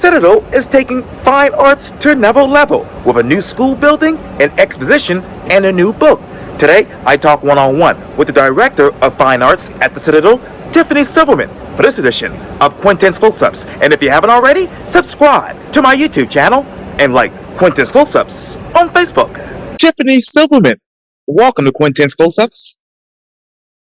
Citadel is taking fine arts to another level with a new school building, an exposition, and a new book. Today, I talk one-on-one with the director of fine arts at the Citadel, Tiffany Silverman, for this edition of Quintin's Close-Ups. And if you haven't already, subscribe to my YouTube channel and like Quintin's Close-Ups on Facebook. Tiffany Silverman, welcome to Quintin's Close-Ups.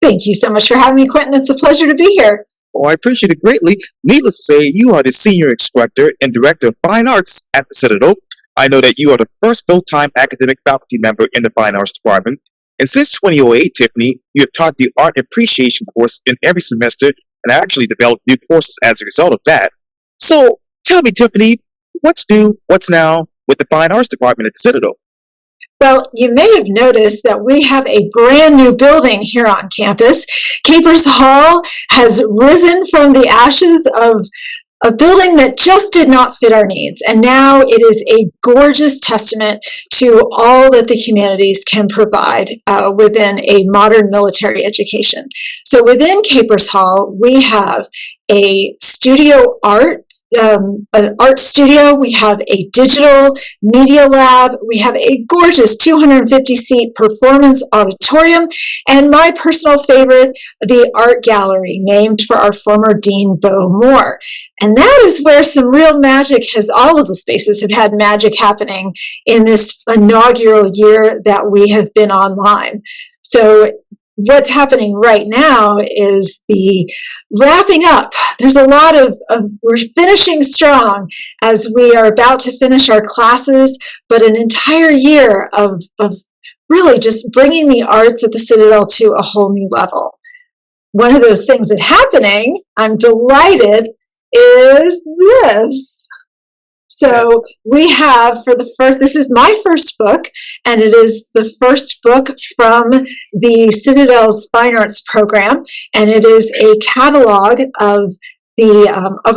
Thank you so much for having me, Quintin. It's a pleasure to be here. Oh, I appreciate it greatly. Needless to say, you are the senior instructor and director of fine arts at the Citadel. I know that you are the first full-time academic faculty member in the fine arts department. And since 2008, Tiffany, you have taught the art appreciation course in every semester and actually developed new courses as a result of that. So tell me, Tiffany, what's new, what's now with the fine arts department at the Citadel? Well, you may have noticed that we have a brand new building here on campus. Capers Hall has risen from the ashes of a building that just did not fit our needs. And now it is a gorgeous testament to all that the humanities can provide within a modern military education. So within Capers Hall, we have a studio art, an art studio, we have a digital media lab, we have a gorgeous 250-seat performance auditorium, and my personal favorite, the art gallery, named for our former Dean Bo Moore. And that is where some real magic all of the spaces have had magic happening in this inaugural year that we have been online. So what's happening right now is the wrapping up. There's a lot of we're finishing strong as we are about to finish our classes, but an entire year of really just bringing the arts at the Citadel to a whole new level. One of those things that's happening, I'm delighted, is this. So we have this is my first book, and it is the first book from the Citadel's Fine Arts program, and it is a catalog of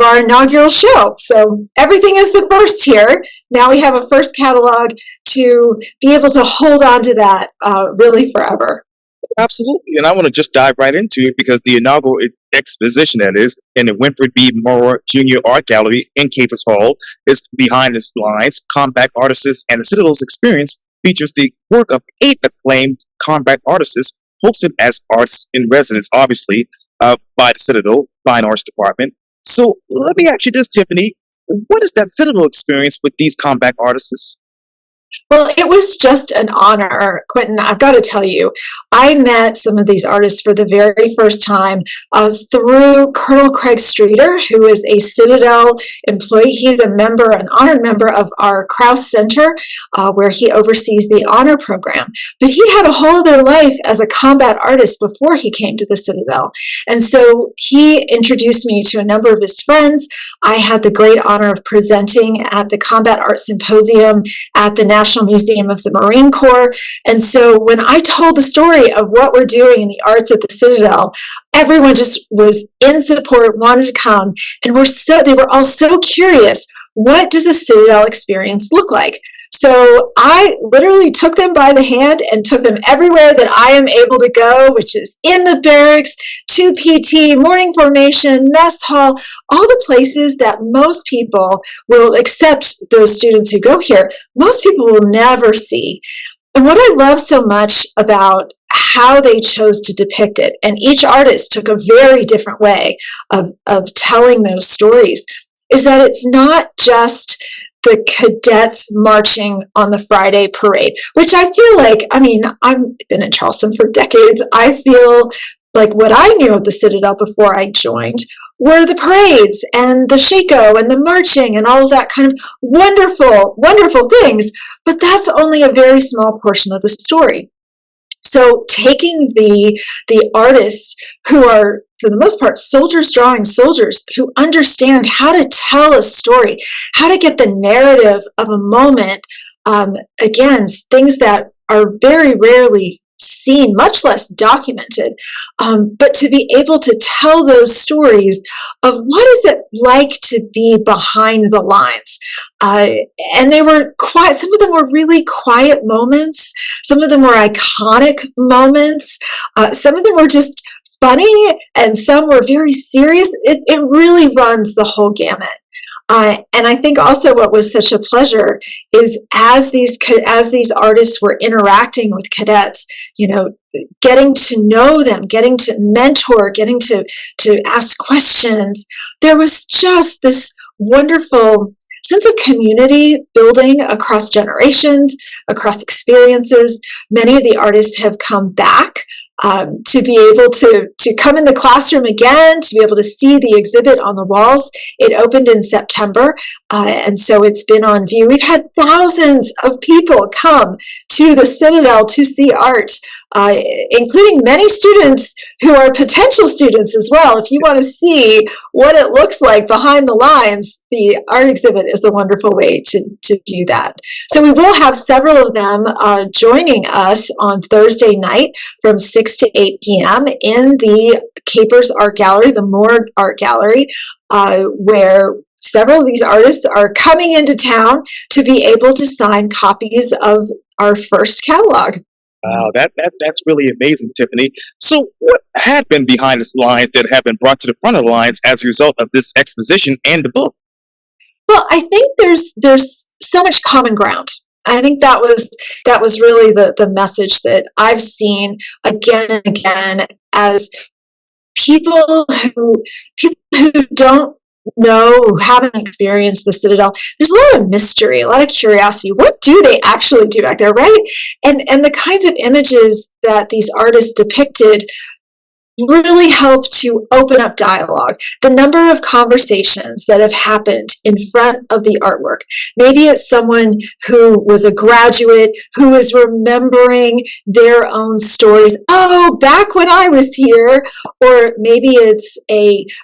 our inaugural show. So everything is the first here. Now we have a first catalog to be able to hold on to that really forever. Absolutely, and I want to just dive right into it because the inaugural exposition, that is, in the Winfred B. Moore Jr. Art Gallery in Capers Hall, is behind its lines. Combat Artists and the Citadel's Experience features the work of 8 acclaimed combat artists hosted as arts in residence, obviously, by the Citadel Fine Arts Department. So let me ask you this, Tiffany, what is that Citadel experience with these combat artists? Well, it was just an honor, Quintin. I've got to tell you, I met some of these artists for the very first time through Colonel Craig Streeter, who is a Citadel employee. He's an honored member of our Krause Center, where he oversees the honor program. But he had a whole other life as a combat artist before he came to the Citadel. And so he introduced me to a number of his friends. I had the great honor of presenting at the Combat Art Symposium at the National Museum of the Marine Corps. And so when I told the story of what we're doing in the arts at the Citadel, everyone just was in support, wanted to come, and they were all so curious, what does a Citadel experience look like? So I literally took them by the hand and took them everywhere that I am able to go, which is in the barracks, to PT, morning formation, mess hall, all the places that most people will accept those students who go here. Most people will never see. And what I love so much about how they chose to depict it, and each artist took a very different way of telling those stories, is that it's not just the cadets marching on the Friday parade, which I feel like, I've been in Charleston for decades. I feel like what I knew of the Citadel before I joined were the parades and the Shako and the marching and all of that kind of wonderful, wonderful things. But that's only a very small portion of the story. So taking the artists who are, for the most part, soldiers drawing soldiers who understand how to tell a story, how to get the narrative of a moment, again, things that are very rarely seen, much less documented, but to be able to tell those stories of what is it like to be behind the lines. And they were quiet. Some of them were really quiet moments. Some of them were iconic moments. Some of them were just funny, and some were very serious. It really runs the whole gamut. And I think also what was such a pleasure is as these artists were interacting with cadets, getting to know them, getting to mentor, getting to ask questions, there was just this wonderful sense of community building across generations, across experiences. Many of the artists have come back to be able to come in the classroom again, to be able to see the exhibit on the walls. It opened in September, and so it's been on view. We've had thousands of people come to the Citadel to see art, including many students who are potential students as well. If you want to see what it looks like behind the lines, the art exhibit is a wonderful way to do that. So we will have several of them joining us on Thursday night from 6 to 8 p.m. in the Capers Art Gallery, the Moore Art Gallery, where several of these artists are coming into town to be able to sign copies of our first catalog. Wow, that's really amazing, Tiffany. So, what happened behind the lines that have been brought to the front of the lines as a result of this exposition and the book? Well, I think there's so much common ground. I think that was really the message that I've seen again and again as people who don't know, who haven't experienced the Citadel. There's a lot of mystery, a lot of curiosity. What do they actually do back there, right? And the kinds of images that these artists depicted really help to open up dialogue. The number of conversations that have happened in front of the artwork. Maybe it's someone who was a graduate who is remembering their own stories. Oh, back when I was here. Or maybe it's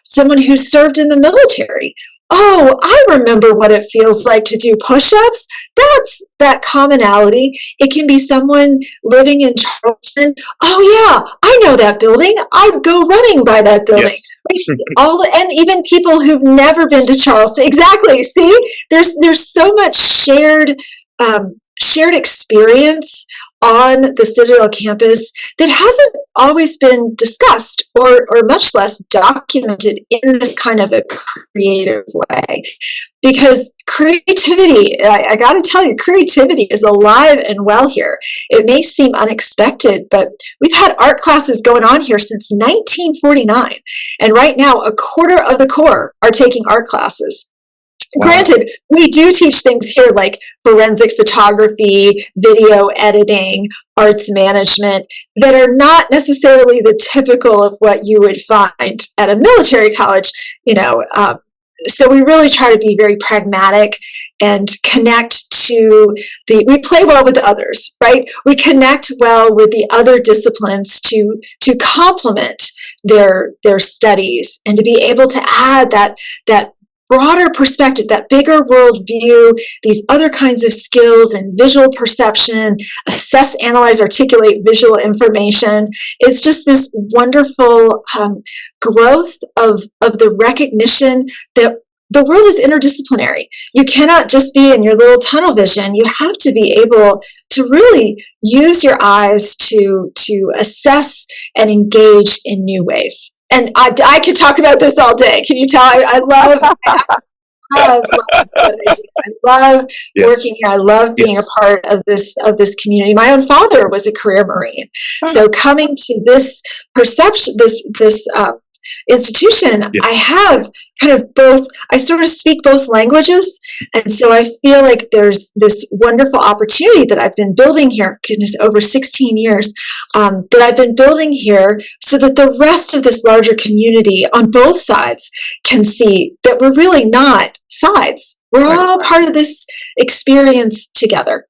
someone who served in the military. Oh, I remember what it feels like to do push-ups. That's that commonality. It can be someone living in Charleston. Oh yeah, I know that building. I'd go running by that building. Yes. And even people who've never been to Charleston. Exactly. See, there's so much shared experience on the Citadel campus that hasn't always been discussed or much less documented in this kind of a creative way. Because creativity, I got to tell you, creativity is alive and well here. It may seem unexpected, but we've had art classes going on here since 1949. And right now, a quarter of the Corps are taking art classes. Wow. Granted, we do teach things here like forensic photography, video editing, arts management that are not necessarily the typical of what you would find at a military college, So we really try to be very pragmatic and connect we play well with others, right? We connect well with the other disciplines to complement their studies and to be able to add that broader perspective, that bigger world view, these other kinds of skills and visual perception, assess, analyze, articulate visual information. It's just this wonderful growth of the recognition that the world is interdisciplinary. You cannot just be in your little tunnel vision. You have to be able to really use your eyes to assess and engage in new ways. And I could talk about this all day. Can you tell? I love what I do. I love working here. I love being a part of this community. My own father was a career Marine, so coming to this institution, I have kind of both. I sort of speak both languages, and so I feel like there's this wonderful opportunity that I've been building here. Goodness, over 16 years that I've been building here, so that the rest of this larger community on both sides can see that we're really not sides. We're all part of this experience together.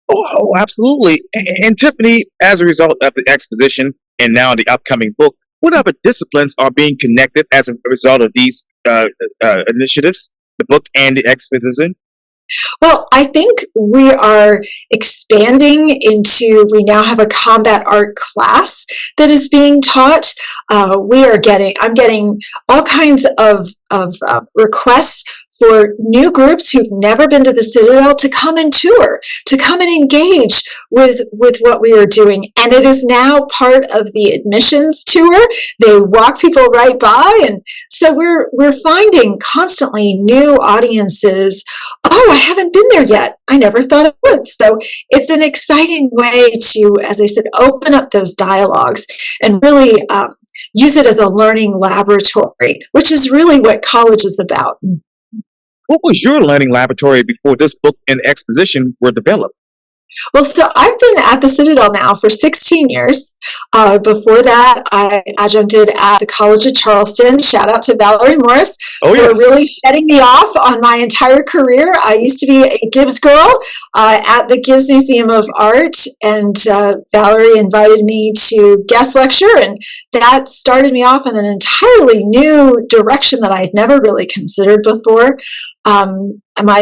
Oh, absolutely. And Tiffany, as a result of the exposition and now the upcoming book, what other disciplines are being connected as a result of these initiatives, the book and the exposition? Well, I think we are expanding we now have a combat art class that is being taught. I'm getting all kinds of requests for new groups who've never been to the Citadel to come and tour, to come and engage with what we are doing. And it is now part of the admissions tour. They walk people right by. And so we're finding constantly new audiences. Oh, I haven't been there yet. I never thought I would. So it's an exciting way to, as I said, open up those dialogues and really use it as a learning laboratory, which is really what college is about. What was your learning laboratory before this book and exposition were developed? Well, so I've been at the Citadel now for 16 years. Before that, I adjuncted at the College of Charleston. Shout out to Valerie Morris Oh, for yes. really setting me off on my entire career. I used to be a Gibbs girl at the Gibbs Museum of Art, and Valerie invited me to guest lecture, and that started me off in an entirely new direction that I had never really considered before.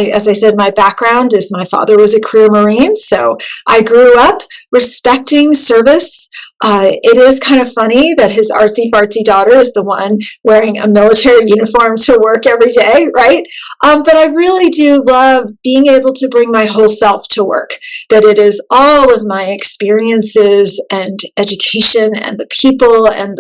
As I said, my background is my father was a career Marine, so I grew up respecting service. It is kind of funny that his artsy-fartsy daughter is the one wearing a military uniform to work every day, right? But I really do love being able to bring my whole self to work, that it is all of my experiences and education and the people and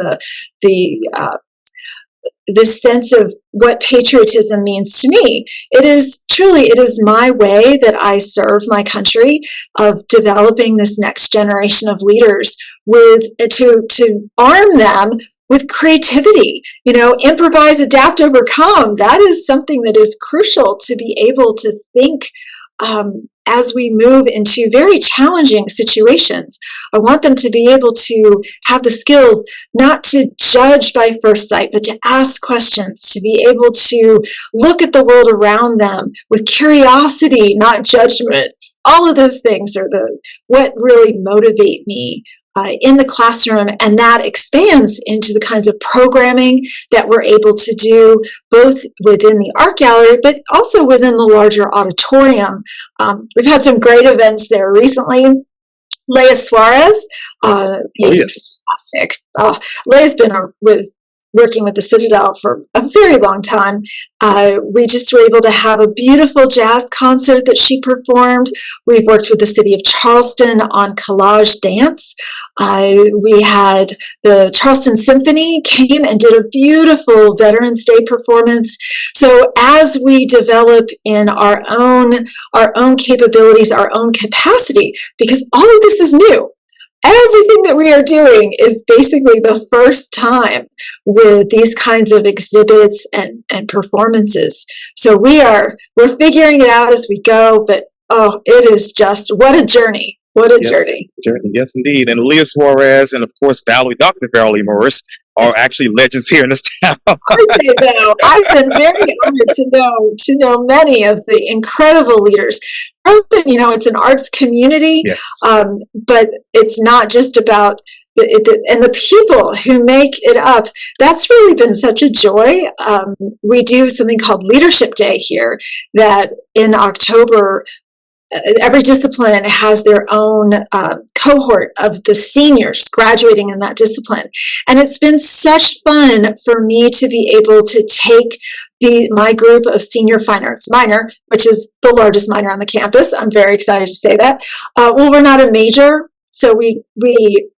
this sense of what patriotism means to me. It is my way that I serve my country, of developing this next generation of leaders to arm them with creativity. Improvise, adapt, overcome. That is something that is crucial to be able to think as we move into very challenging situations. I want them to be able to have the skills not to judge by first sight, but to ask questions, to be able to look at the world around them with curiosity, not judgment. All of those things are what really motivate me in the classroom, and that expands into the kinds of programming that we're able to do both within the art gallery, but also within the larger auditorium. We've had some great events there recently. Leah Suarez, Yes. Oh, yes. fantastic. Leah's been working with the Citadel for a very long time. We just were able to have a beautiful jazz concert that she performed. We've worked with the city of Charleston on collage dance. We had the Charleston Symphony came and did a beautiful Veterans Day performance. So as we develop in our own capabilities, our own capacity, because all of this is new. Everything that we are doing is basically the first time with these kinds of exhibits and performances. So we're figuring it out as we go, but it is just, what a journey. What a journey. Yes, indeed. And Leah Suarez and, of course, Dr. Valerie Morris are actually legends here in this town. Aren't they, though? I've been very honored to know many of the incredible leaders. It's an arts community, Yes. but it's not just about and the people who make it up. That's really been such a joy. We do something called Leadership Day here, that in October, every discipline has their own cohort of the seniors graduating in that discipline. And it's been such fun for me to be able to take my group of senior fine arts minor, which is the largest minor on the campus. I'm very excited to say that. We're not a major, so we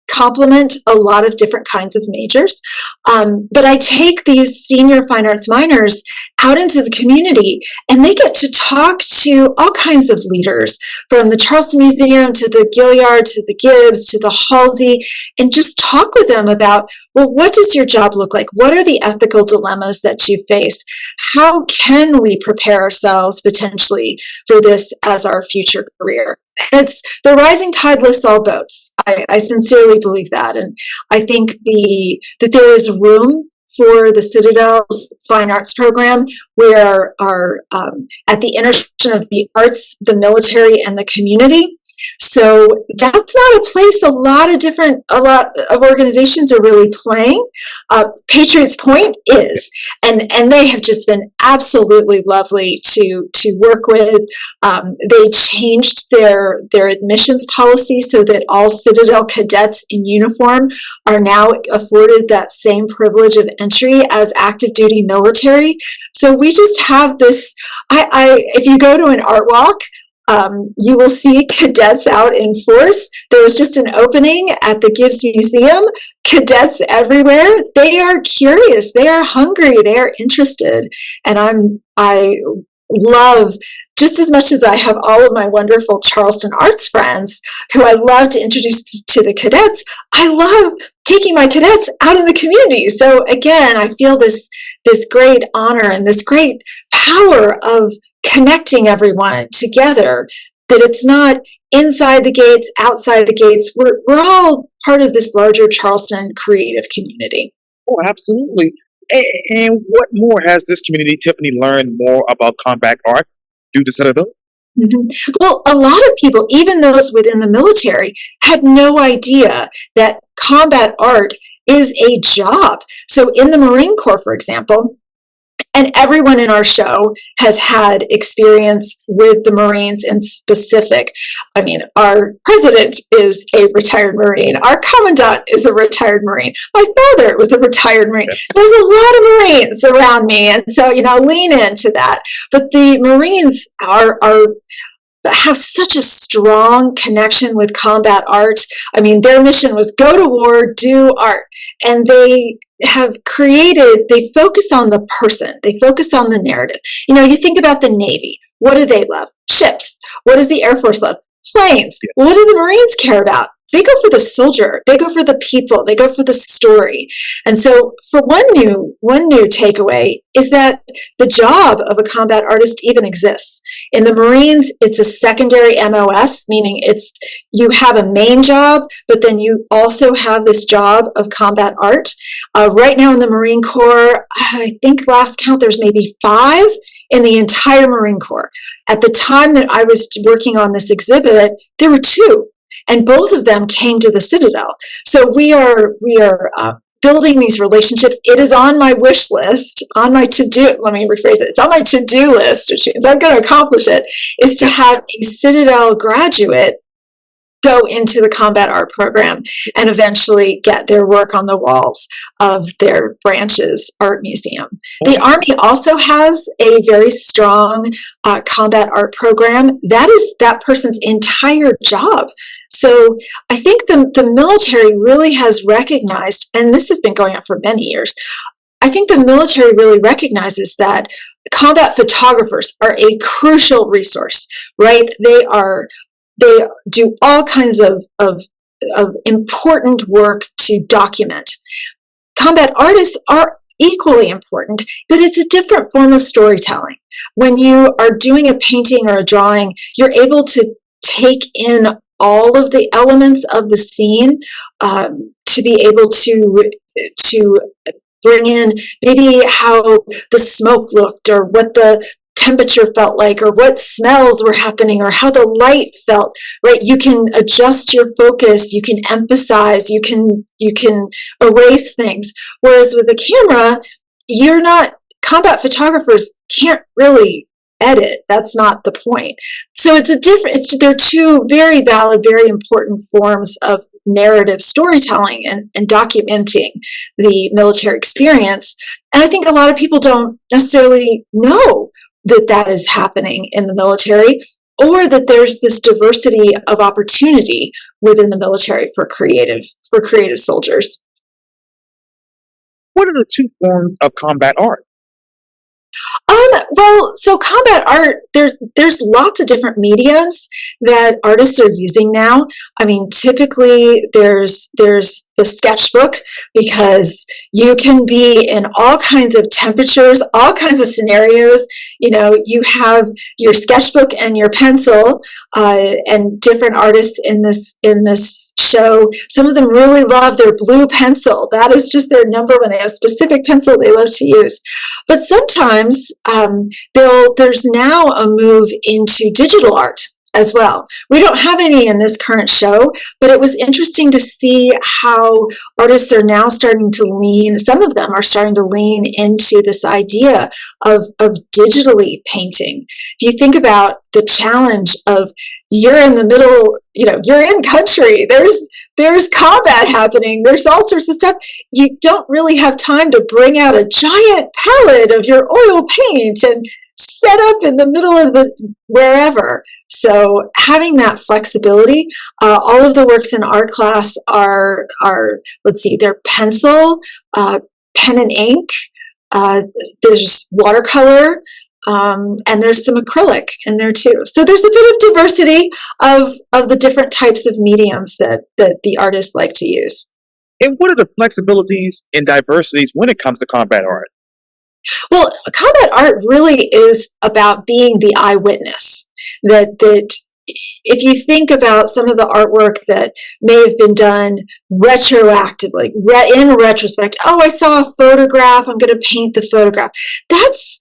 complement a lot of different kinds of majors. But I take these senior fine arts minors out into the community, and they get to talk to all kinds of leaders, from the Charleston Museum to the Gilliard to the Gibbs to the Halsey, and just talk with them about, well, what does your job look like? What are the ethical dilemmas that you face? How can we prepare ourselves potentially for this as our future career? It's the rising tide lifts all boats. I sincerely believe that, and I think that there is room for the Citadel's Fine Arts program, where at the intersection of the arts, the military, and the community, So that's not a place a lot of organizations are really playing. Patriots Point is, and they have just been absolutely lovely to work with. They changed their admissions policy so that all Citadel cadets in uniform are now afforded that same privilege of entry as active duty military. So we just have this. If you go to an art walk, you will see cadets out in force. There was just an opening at the Gibbs Museum. Cadets everywhere. They are curious. They are hungry. They are interested. And I love, just as much as I have all of my wonderful Charleston arts friends who I love to introduce to the cadets, I love taking my cadets out in the community. So again, I feel this great honor and this great power of connecting everyone together, that it's not inside the gates, outside the gates. We're all part of this larger Charleston creative community. Oh, absolutely. And what more has this community, Tiffany, learned more about combat art through the Citadel? Mm-hmm. Well, a lot of people, even those within the military, had no idea that combat art is a job. So in the Marine Corps, for example, and everyone in our show has had experience with the Marines in specific. I mean, our president is a retired Marine. Our commandant is a retired Marine. My father was a retired Marine. Yes. There's a lot of Marines around me. And so, lean into that. But the Marines have such a strong connection with combat art. I mean, their mission was go to war, do art. And they focus on the person. They focus on the narrative. You think about the Navy. What do they love? Ships. What does the Air Force love? Planes. Yes. What do the Marines care about? They go for the soldier. They go for the people. They go for the story. And so, for one new takeaway is that the job of a combat artist even exists. In the Marines, it's a secondary MOS, meaning you have a main job, but then you also have this job of combat art. Right now in the Marine Corps, I think last count there's maybe 5 in the entire Marine Corps. At the time that I was working on this exhibit, there were 2. And both of them came to the Citadel. So we are building these relationships. It is on my wish list, on my to-do, let me rephrase it. It's on my to-do list, which means I'm going to accomplish it, is to have a Citadel graduate go into the combat art program and eventually get their work on the walls of their branch's art museum. The Army also has a very strong combat art program. That is that person's entire job. So I think the military really has recognized, and this has been going on for many years, I think the military really recognizes that combat photographers are a crucial resource, right? They do all kinds of important work to document. Combat artists are equally important, but it's a different form of storytelling. When you are doing a painting or a drawing, you're able to take in all of the elements of the scene, to be able to bring in maybe how the smoke looked, or what the temperature felt like, or what smells were happening, or how the light felt, right? You can adjust your focus, you can emphasize, you can erase things. Whereas with the camera, combat photographers can't really edit. That's not the point. So they're 2 very valid, very important forms of narrative storytelling and documenting the military experience. And I think a lot of people don't necessarily know that is happening in the military, or that there's this diversity of opportunity within the military for creative soldiers. What are the 2 forms of combat art? Well, so combat art, there's lots of different mediums that artists are using now. I mean, typically there's the sketchbook, because you can be in all kinds of temperatures, all kinds of scenarios. You have your sketchbook and your pencil, and different artists in this show, some of them really love their blue pencil. That is just their number one. They have a specific pencil they love to use. But sometimes there's now a move into digital art as well. We don't have any in this current show, but it was interesting to see how artists are now starting to lean, some of them are starting to lean into this idea of digitally painting. If you think about the challenge of, you're in the middle, you're in country, there's combat happening, there's all sorts of stuff. You don't really have time to bring out a giant palette of your oil paint and set up in the middle of the wherever. So having that flexibility, all of the works in our class are let's see, they're pencil, pen and ink, there's watercolor, and there's some acrylic in there too. So there's a bit of diversity of the different types of mediums that the artists like to use. And what are the flexibilities and diversities when it comes to combat art? Well, combat art really is about being the eyewitness. That if you think about some of the artwork that may have been done retroactively, in retrospect, oh, I saw a photograph, I'm going to paint the photograph. That's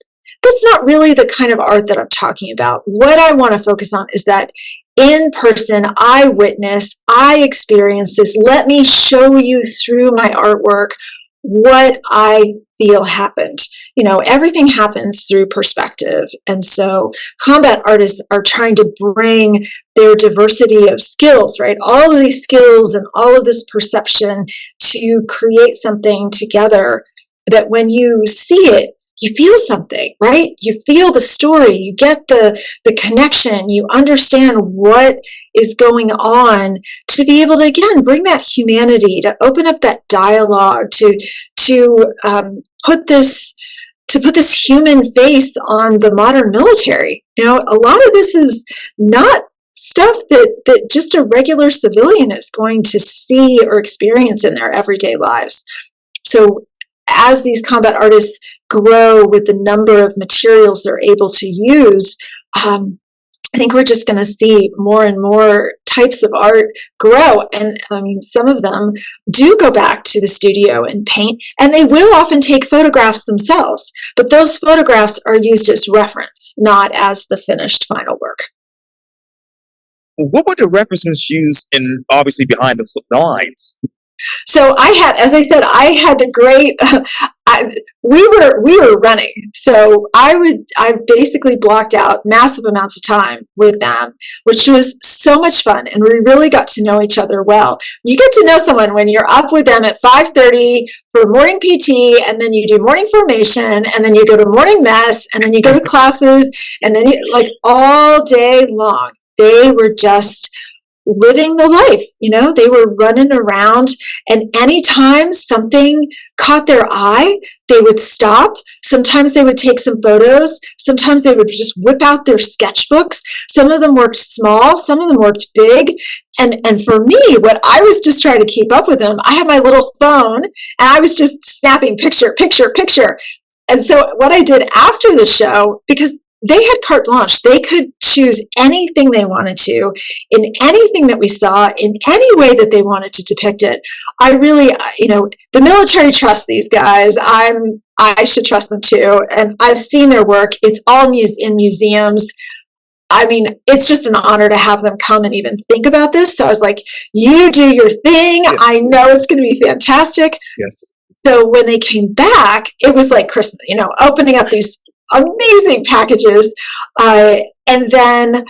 not really the kind of art that I'm talking about. What I want to focus on is that in-person eyewitness, I experienced this. Let me show you through my artwork what I feel happened. Everything happens through perspective. And so combat artists are trying to bring their diversity of skills, right? All of these skills and all of this perception to create something together that when you see it, you feel something, right? You feel the story, you get the connection, you understand what is going on, to be able to, again, bring that humanity, to open up that dialogue, to put this human face on the modern military. A lot of this is not stuff that just a regular civilian is going to see or experience in their everyday lives. So as these combat artists grow with the number of materials they're able to use, I think we're just going to see more and more types of art grow. And some of them do go back to the studio and paint, and they will often take photographs themselves. But those photographs are used as reference, not as the finished final work. What were the references used in, obviously, behind the lines? So as I said, I had the great, we were running. So I basically blocked out massive amounts of time with them, which was so much fun. And we really got to know each other well. You get to know someone when you're up with them at 5:30 for morning PT, and then you do morning formation, and then you go to morning mess, and then you go to classes, and then all day long, they were just living the life. They were running around, and anytime something caught their eye, they would stop. Sometimes they would take some photos. Sometimes they would just whip out their sketchbooks. Some of them worked small, some of them worked big. And for me, what I was just trying to keep up with them, I had my little phone, and I was just snapping picture. And so what I did after the show, because they had carte blanche. They could choose anything they wanted to, in anything that we saw, in any way that they wanted to depict it. I really, the military trusts these guys. I should trust them too. And I've seen their work. It's all in museums. It's just an honor to have them come and even think about this. So I was like, you do your thing. Yes. I know it's going to be fantastic. Yes. So when they came back, it was like Christmas, opening up these amazing packages. And then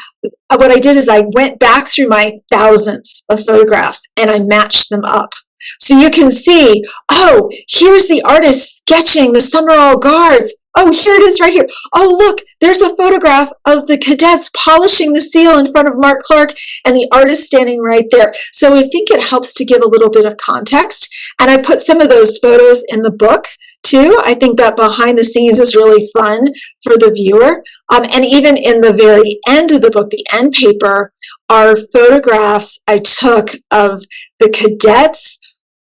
what I did is I went back through my thousands of photographs and I matched them up. So you can see, oh, here's the artist sketching the Summerall Guards. Oh, here it is right here. Oh, look, there's a photograph of the cadets polishing the seal in front of Mark Clark, and the artist standing right there. So I think it helps to give a little bit of context. And I put some of those photos in the book too. I think that behind the scenes is really fun for the viewer. And even in the very end of the book, the end paper, are photographs I took of the cadets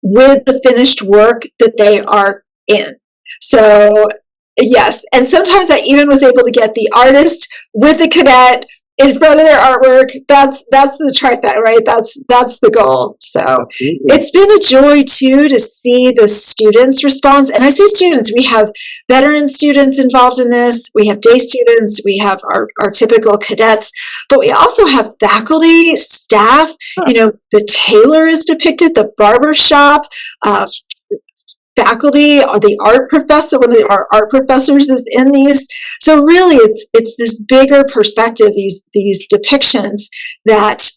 with the finished work that they are in. So yes, and sometimes I even was able to get the artist with the cadet in front of their artwork. That's the trifecta, right? That's the goal. So Absolutely. it's been a joy too to see the students' response. And I say students, we have veteran students involved in this. We have day students. We have our typical cadets, but we also have faculty, staff. Huh. You know, the tailor is depicted, the barber shop. Faculty or the art professor, one of our art professors is in these. So really it's this bigger perspective, these depictions that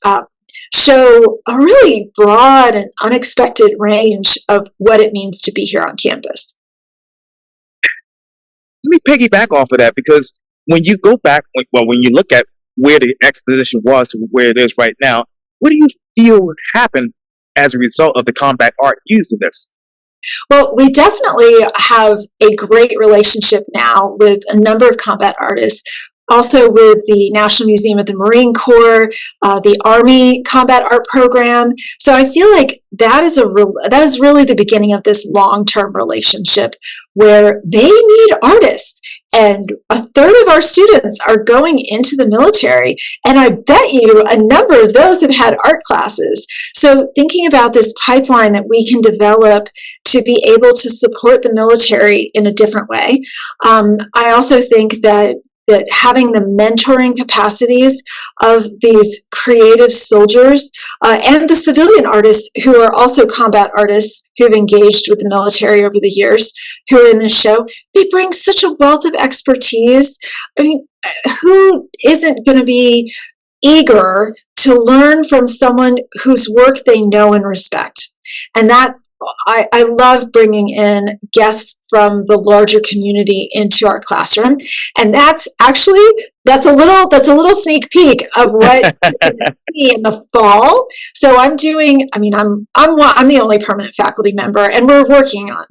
show a really broad and unexpected range of what it means to be here on campus. Let me piggyback off of that because when you go back, when you look at where the exposition was to where it is right now, what do you feel happened as a result of the combat art used in this? Well, we definitely have a great relationship now with a number of combat artists, also with the National Museum of the Marine Corps, the Army Combat Art Program. So I feel like that is really the beginning of this long-term relationship where they need artists. And a third of our students are going into the military. And I bet you a number of those have had art classes. So thinking about this pipeline that we can develop to be able to support the military in a different way. I also think that having the mentoring capacities of these creative soldiers and the civilian artists who are also combat artists who've engaged with the military over the years, who are in this show, they bring such a wealth of expertise. I mean, who isn't going to be eager to learn from someone whose work they know and respect? And that I love bringing in guests from the larger community into our classroom, and that's a little sneak peek of what you can see in the fall. So I'm doing. I mean, I'm the only permanent faculty member, and we're working on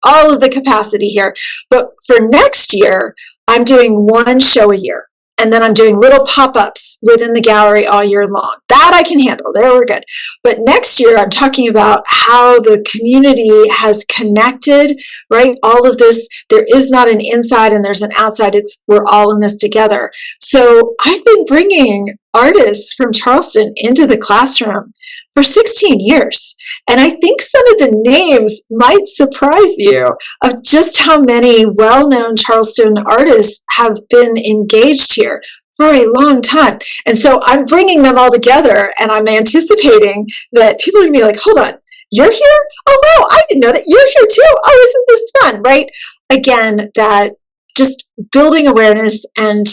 all of the capacity here. But for next year, I'm doing one show a year. And then I'm doing little pop-ups within the gallery all year long. That I can handle. There, we're good. But next year, I'm talking about how the community has connected, right? All of this, there is not an inside and there's an outside. We're all in this together. So I've been bringing artists from Charleston into the classroom for 16 years. And I think some of the names might surprise you of just how many well-known Charleston artists have been engaged here for a long time. And so I'm bringing them all together, and I'm anticipating that people are going to be like, hold on, you're here? Oh, wow, I didn't know that. You're here too. Oh, isn't this fun, right? Again, that just building awareness and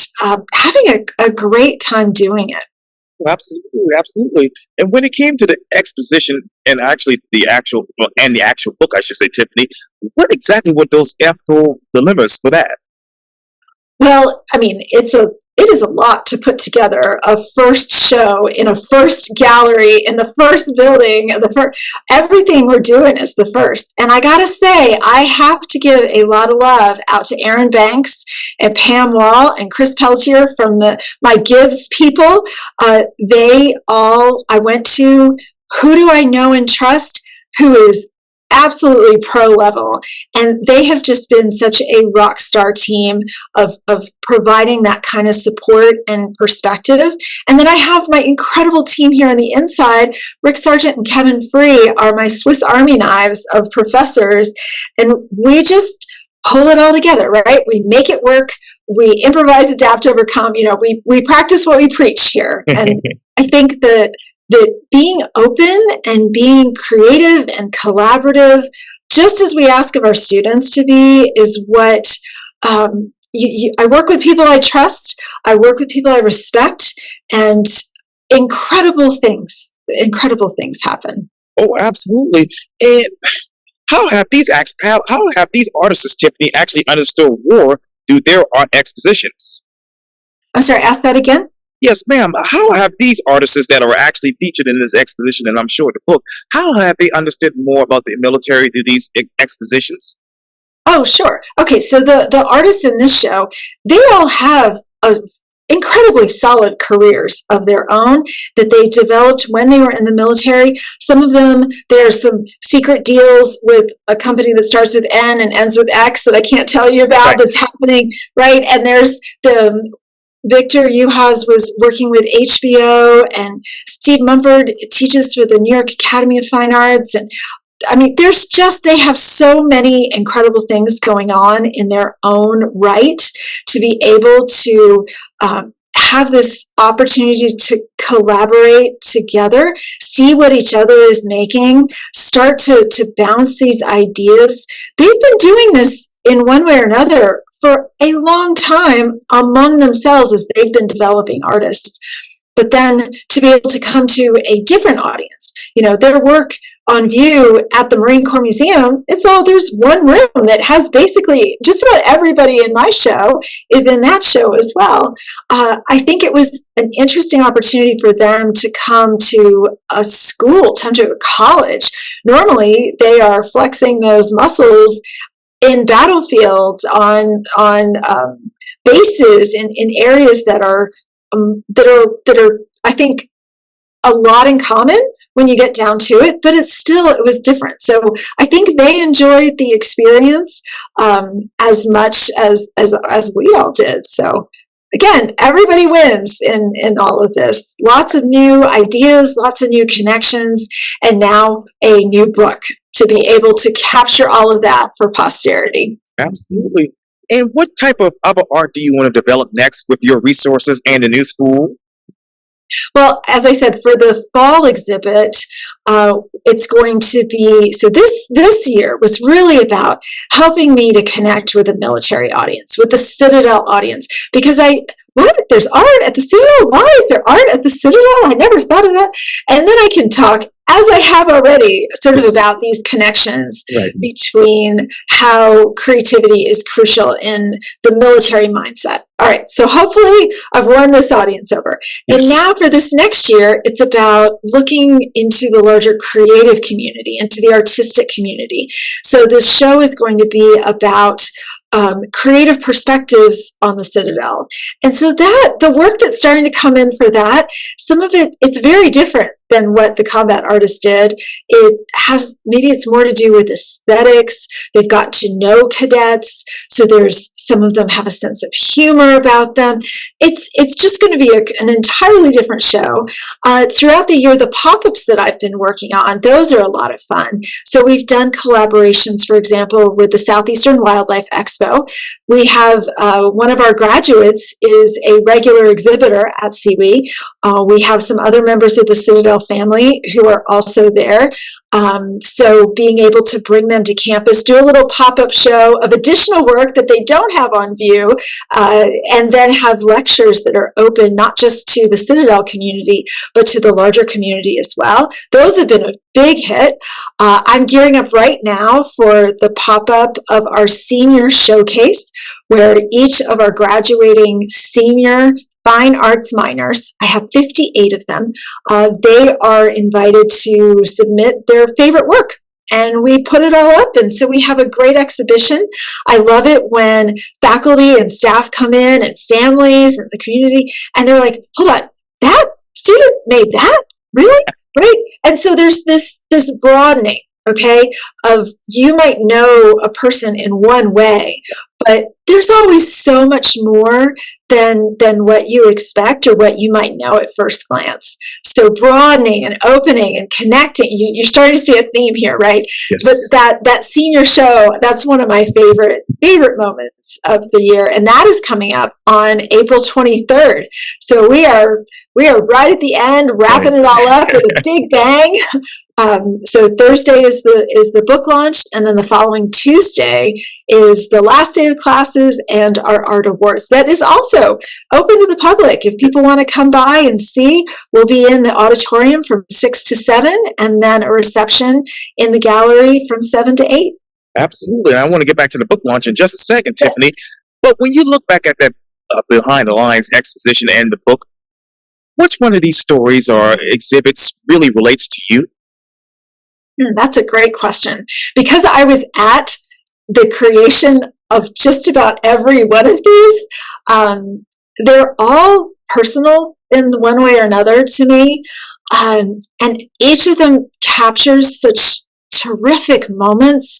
having a great time doing it. Absolutely, absolutely. And when it came to the exposition and actually the actual book, I should say, Tiffany, what exactly were those ethical dilemmas for that? Well, I mean, it is a lot to put together a first show in a first gallery in the first building. Everything we're doing is the first. And I gotta say, I have to give a lot of love out to Aaron Banks and Pam Wall and Chris Pelletier from my Gibbs people. I went to Who Do I Know and Trust, who is absolutely pro level, and they have just been such a rock star team of providing that kind of support and perspective. And then I have my incredible team here on the inside. Rick Sargent and Kevin Free are my Swiss Army knives of professors, and we just pull it all together, right? We make it work. We improvise, adapt, overcome. We practice what we preach here. And I think that being open and being creative and collaborative, just as we ask of our students to be, is what I work with people I trust, I work with people I respect, and incredible things happen. Oh, absolutely. And how have these artists, Tiffany, actually understood war through their art expositions? I'm sorry, ask that again? Yes, ma'am. How have these artists that are actually featured in this exposition, and I'm sure the book, how have they understood more about the military through these expositions? Oh, sure. Okay, so the artists in this show, they all have incredibly solid careers of their own that they developed when they were in the military. Some of them, there's some secret deals with a company that starts with N and ends with X that I can't tell you about, Right. that's happening, right? And there's Victor Uhas was working with HBO, and Steve Mumford teaches for the New York Academy of Fine Arts. And I mean, they have so many incredible things going on in their own right to be able to have this opportunity to collaborate together, see what each other is making, start to bounce these ideas. They've been doing this in one way or another for a long time among themselves as they've been developing artists. But then to be able to come to a different audience, their work on view at the Marine Corps Museum, there's one room that has basically just about everybody in my show is in that show as well. I think it was an interesting opportunity for them to come to a school, come to a college. Normally, they are flexing those muscles in battlefields, on bases, in areas that are I think a lot in common when you get down to it, but it was different. So I think they enjoyed the experience as much as we all did. So again, everybody wins in all of this. Lots of new ideas, lots of new connections, and now a new book to be able to capture all of that for posterity. Absolutely. And what type of other art do you want to develop next with your resources and the new school? Well, as I said, for the fall exhibit, it's going to be, so this year was really about helping me to connect with a military audience, with the Citadel audience, because there's art at the Citadel? Why is there art at the Citadel? I never thought of that. And then I can talk, as I have already, sort of about these connections between how creativity is crucial in the military mindset. All right, so hopefully I've won this audience over. Yes. And now for this next year, it's about looking into the larger creative community, into the artistic community. So this show is going to be about creative perspectives on the Citadel. And so the work that's starting to come in for that, some of it's very different than what the combat artist did. Maybe it's more to do with aesthetics. They've got to know cadets. So some of them have a sense of humor about them. It's just going to be an entirely different show. Throughout the year, the pop-ups that I've been working on, those are a lot of fun. So we've done collaborations, for example, with the Southeastern Wildlife Expo. We have one of our graduates is a regular exhibitor at CWE. We have some other members of the Citadel family who are also there. So being able to bring them to campus, do a little pop-up show of additional work that they don't have on view, and then have lectures that are open not just to the Citadel community, but to the larger community as well. Those have been a big hit. I'm gearing up right now for the pop-up of our senior showcase, where each of our graduating senior fine arts minors, I have 58 of them, they are invited to submit their favorite work. And we put it all up, and so we have a great exhibition. I love it when faculty and staff come in, and families and the community, and they're like, hold on, that student made that? Really? Right? And so there's this broadening, okay, of you might know a person in one way, but there's always so much more than what you expect or what you might know at first glance. So broadening and opening and connecting, you're starting to see a theme here, right? Yes. But that senior show, that's one of my favorite moments of the year, and that is coming up on April 23rd. So we are right at the end, wrapping it all up with a big bang. So Thursday is the book launch, and then the following Tuesday is the last day of classes and our art awards. That is also open to the public. If people want to come by and see, we'll be in the auditorium from 6 to 7, and then a reception in the gallery from 7 to 8. Absolutely. I want to get back to the book launch in just a second, yes. Tiffany. But when you look back at that Behind the Lines exposition and the book, which one of these stories or exhibits really relates to you? That's a great question. Because I was at the creation of just about every one of these, they're all personal in one way or another to me. And each of them captures such terrific moments.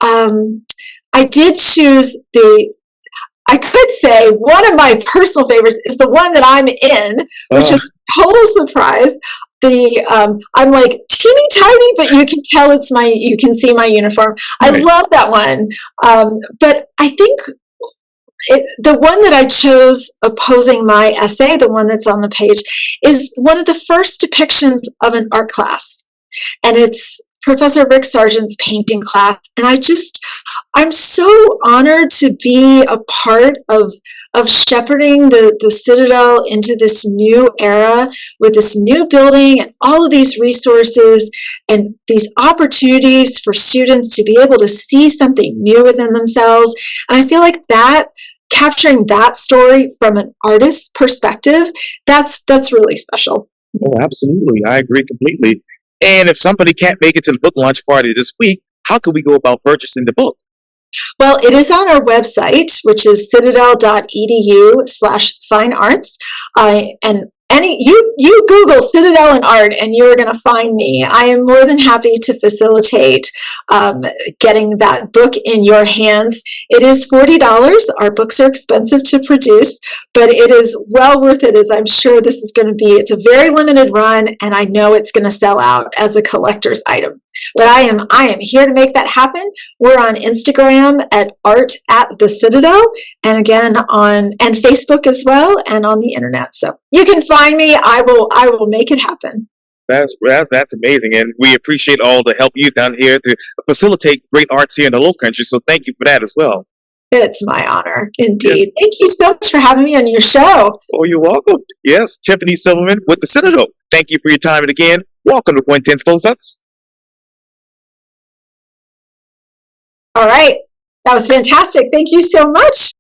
I did choose I could say one of my personal favorites is the one that I'm in, which is a total surprise. I'm like teeny tiny, but you can tell you can see my uniform. I Right. love that one. But I think the one that I chose opposing my essay, the one that's on the page, is one of the first depictions of an art class. And it's Professor Rick Sargent's painting class. And I'm so honored to be a part of shepherding the Citadel into this new era with this new building and all of these resources and these opportunities for students to be able to see something new within themselves. And I feel like capturing that story from an artist's perspective, that's really special. Oh, absolutely. I agree completely. And if somebody can't make it to the book launch party this week, how can we go about purchasing the book? Well, it is on our website, which is citadel.edu/fine arts. And you Google Citadel and art, and you're going to find me. I am more than happy to facilitate getting that book in your hands. It is $40. Our books are expensive to produce, but it is well worth it, as I'm sure this is going to be. It's a very limited run, and I know it's going to sell out as a collector's item. But I am here to make that happen. We're on Instagram at Art at the Citadel, and again and Facebook as well, and on the internet. So you can find me. I will make it happen. That's amazing, and we appreciate all the help you've done here to facilitate great arts here in the Low Country. So thank you for that as well. It's my honor, indeed. Yes. Thank you so much for having me on your show. Oh, you're welcome. Yes, Tiffany Silverman with the Citadel. Thank you for your time, and again, welcome to Quintin's Close-Ups. All right. That was fantastic. Thank you so much.